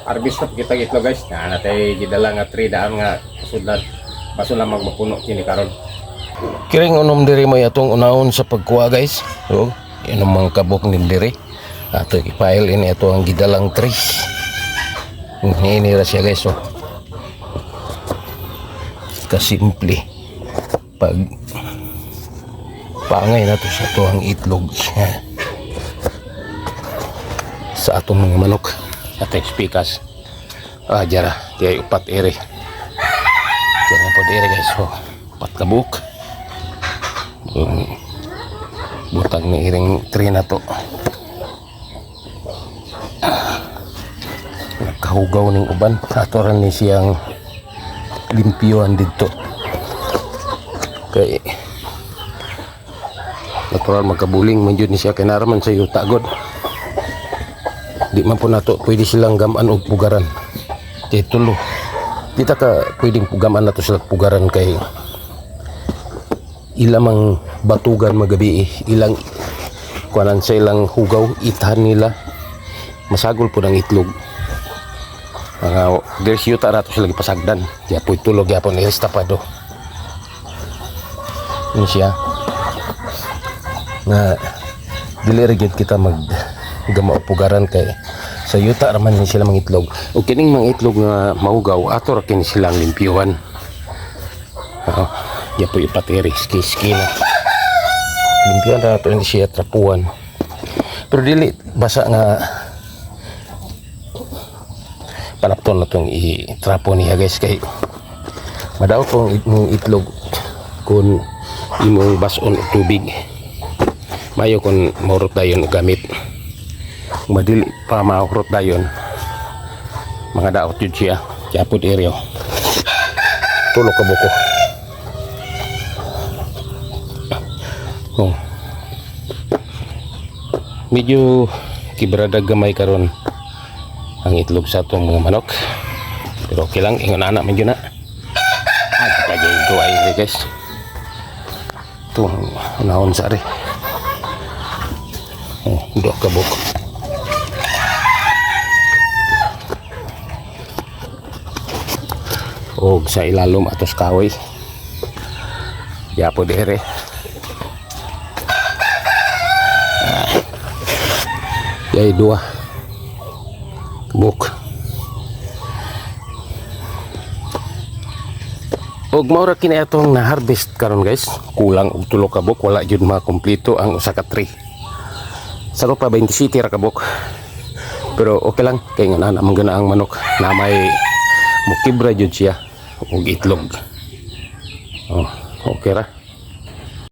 harvest na kita itlog guys. Na natay gidala nga 3 daan nga kasudlan. Baso lang magmapuno kini karon. Kiring unom diri mo atong unahon sa pagkuha guys. So, inom mga kabok ni diri. Ato i-file ini ato ang gidalang tree. Ini ra siya guys. So, kasimple. Pag pangay na to sa to ang itlog sa atong mga manok at expikas jara kaya upat ere kaya po ere guys. So upat kabuk butang ni iring tray na to nakahugaw ning uban ato rin ni siyang limpiyuan dito kay natural magkabuling man jud ni siya kay naraman sa yuta god. Di man po nato pwede silang gaman og pugaran. Kay tulo. Kita ka pwedeng pugaman nato sila pugaran kay ilamang batugan magabi ilang kuanan sa ilang hugaw ithan nila masagol po ng itlog. Mga there's yuta nato sila gipasagdan. Kaya po tulog yapon irestapado. Ini siya. Nga dili ra gyud kita mag gama pugaran kay sa yuta raman ni sila mga itlog. O kining mga itlog nga maugaw ato ra kini silang limpyuhan. Ya po ipatiri ski na. Limpyuhan ra to hindi siya trapuan. Pero dili basa nga panapton na tong i-trapo niya guys kay madaw tong itlog kung imong bason o tubig mayo kung maurot dayon gamit madili pa maurot dayon mga daot yun siya kapod area tulog ka buko medyo kibradag gamay karon ang itlog sa itong mga manok pero okay lang ingon anak medyo na kagay ito ay guys ito unahon sa ari dua kabuk og sa ilalom atos kahoy yapo dire yay dua kabuk og maura kini atong na harvest karon guys kulang og tulo ka buk wala jud makompleto ang usa ka tree sa pa 27 ra ka buk pero okay lang kay nga na manggana ang manok na may mukibra jud siya og itlog okay ra